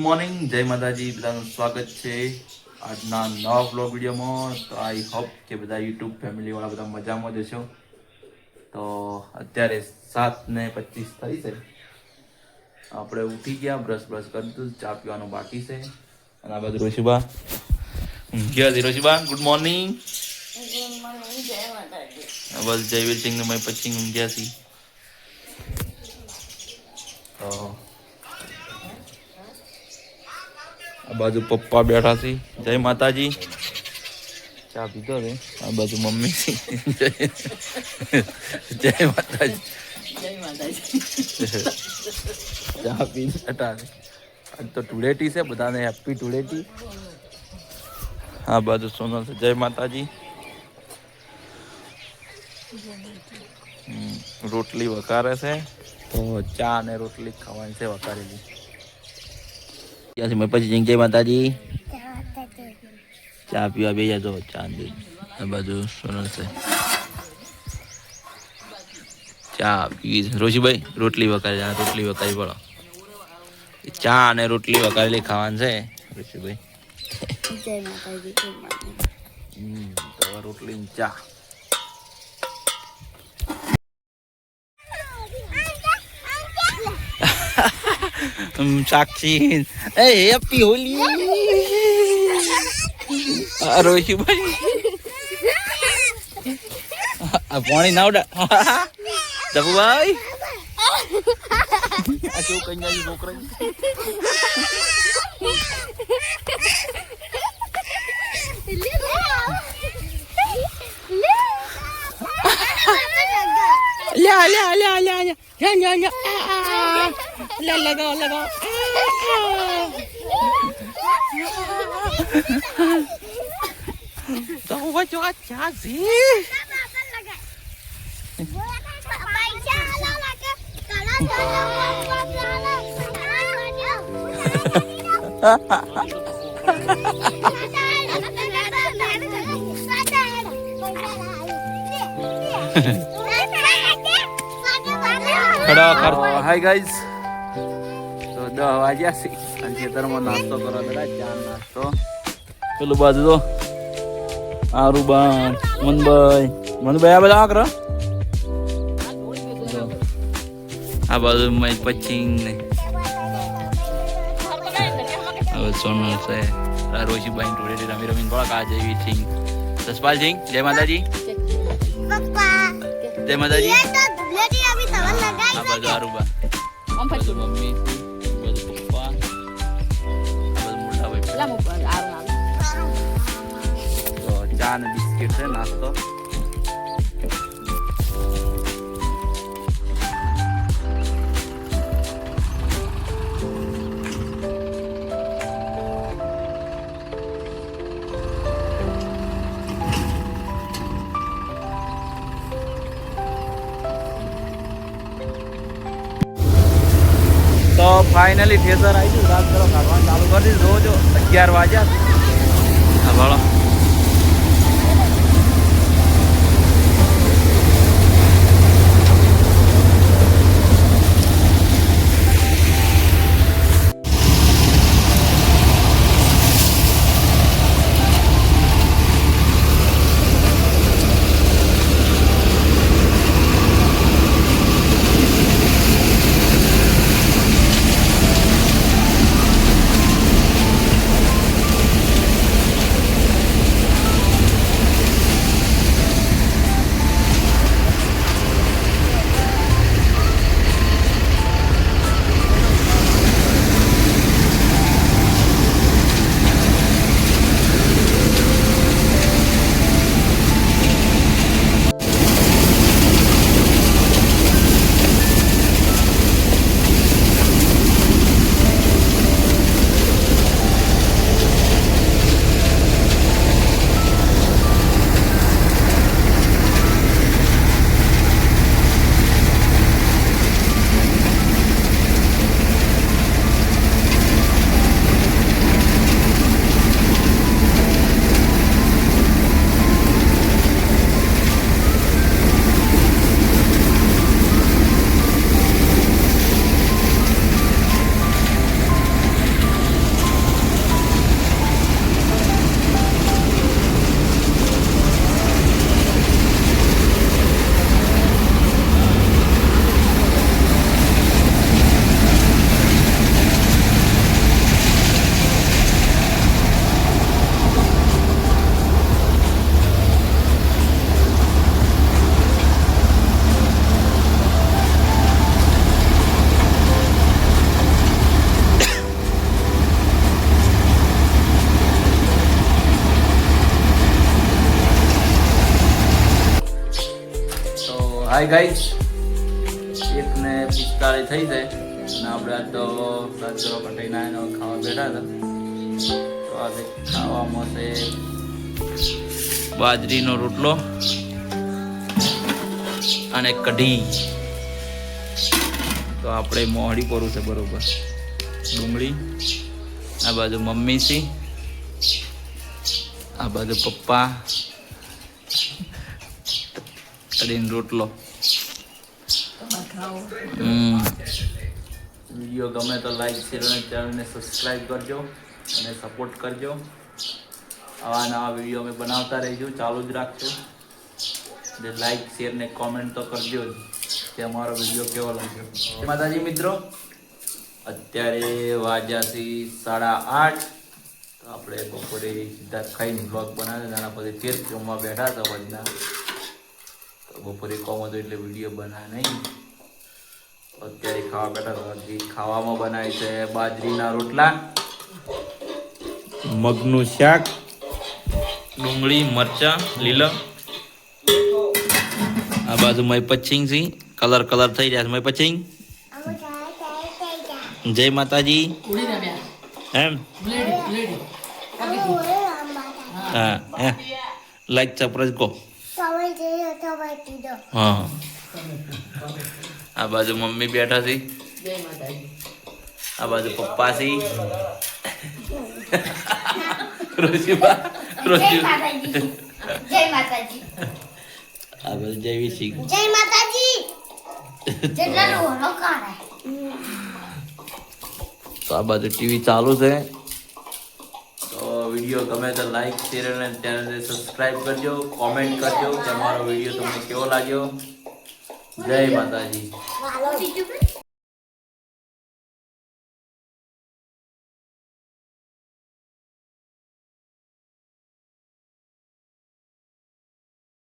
Morning, જય માતાજી, બધાનું સ્વાગત છે આજના નવા વ્લોગ વિડીયોમાં. તો આઈ હોપ કે બધા યુટ્યુબ ફેમિલીવાળા બધા મજામાં જ હશો. તો અત્યારે 7:25 થઈ છે. આપણે ઉઠી ગયા, બ્રશ કરી દીધું, ચા પીવાનું બાકી છે. અને આ બાજુ રોશીબા ઊંઘ્યા છે. રોશીબા ગુડ મોર્નિંગ. બસ જયવીર સિંહ ને મેં પછી ઊંઘ્યા છીએ. તો આ બાજુ પપ્પા બેઠા છે. જય માતાજી. ચા પીધો છે. આ બાજુ મમ્મી છે. જય માતાજી. ચા પી બેઠા છે. આજ તો ધૂળેટી છે, બધાને હેપી ધૂળેટી. આ બાજુ સોનલ છે. જય માતાજી. રોટલી વઘારે છે. તો ચા અને રોટલી ખાવાની છે વઘારેલી. મેં પછી જય માતાજી. ચા પીવા બે જતો ચા આ બાજુ સોનલ છે. ચા પી રોશીભાઈ રોટલી વઘારી, રોટલી વઘારી પડો. ચા અને રોટલી વઘારેલી ખાવાનું છે રોશીભાઈ. જય માતાજી. તો રોટલી ચા. સાક્ષી હેપી હોલી. રોશીભાઈ પાણી ના ઉડા. જગુભાઈ આ કેવું કન્યા છોકરા. લ્યા લ્યા લ્યા લ્યા લ્યા લ્યા લગાઓ લગાઓ. તો વચ્ચો આ ચા છે. હાય ગાઈઝ, તો 10 વાગ્યા છે. ખેતરમાં નાસ્તો કરો પેલા ચા નાસ્તો. પેલું બાજુ તો આરુબા મનભાઈ આ બધા આકર. આ બાજુ મેં પચિંગ ને હવે સોનલ છે. રોશીબાઈ ટોળેટી રમી રમીને થોડાક આ જેવી સિંહ જસપાલ સિંહ. જય માતાજી. જય માતાજી. આ બાજુ આરુબા, આ બાજુ મમ્મી, આ બાજુ પપ્પા, આ બાજુ મોટા ભાઈ. તો ચા ને બિસ્કિટ છે નાસ્તો. તો ફાઇનલી થેસર આવી ગયું. રાત કરો કાઢવાનું ચાલુ કરી દીધું. જો 11 વાગ્યા. હા ભાળો. હાય ગાઈસ 1:45 થઈ જાય અને આપણે આ તો ગાજરો કટાઈને આવીને ખાવા બેઠા હતા. તો આજે ખાવામાં છે બાજરીનો રોટલો અને કઢી. તો આપણે મોહડી પરું છે બરોબર. ડુંગળી આ બાજુ મમ્મી છે, આ બાજુ પપ્પા, કઢીનો રોટલો. વિડીયો ગમે તો લાઈક શેર અને ચેનલને સબસ્ક્રાઈબ કરજો અને સપોર્ટ કરજો. આવા નવા વિડીયો અમે બનાવતા રહીશું, ચાલુ જ રાખજો. એટલે લાઈક શેર ને કોમેન્ટ તો કરજો જ કે અમારો વિડીયો કેવો લાગ્યો. જય માતાજી મિત્રો, અત્યારે વાગ્યા છે 8:30. તો આપણે બપોરે સીધા ખાઈને બ્લોગ બનાવ્યો, એના પછી ફેર જમવા બેઠા હતા વજના. તો બપોરે કોમ હતો એટલે વિડીયો બનાવ્યા નહીં. અત્યારે ખાવા બેઠા હતા. ખાવામાં બનાવે છે બાજરીના રોટલા, મગનું શાક, ડુંગળી મરચા લીલા. આ બાજુ મય પચિંગ છે, કલર થઈ રહ્યા છે મય પચિંગ. જય માતાજી એમ. હા લાઈક સરપ્રાઈઝ કહો. હા આ બાજુ મમ્મી બેઠા છે, આ બાજુ પપ્પા છે, ઋષિબા જય માતાજી. આ બાજુ જયવી સિંહ. જય માતાજી. જેટલા લોહનો કાઢે. તો આ બાજુ ટીવી ચાલુ છે. તો વિડીયો ગમે તો લાઈક શેર અને ચેનલને સબસ્ક્રાઈબ કરજો, કોમેન્ટ કરજો કે અમારો વિડીયો તમને કેવો લાગ્યો. જય માતાજી. વાલો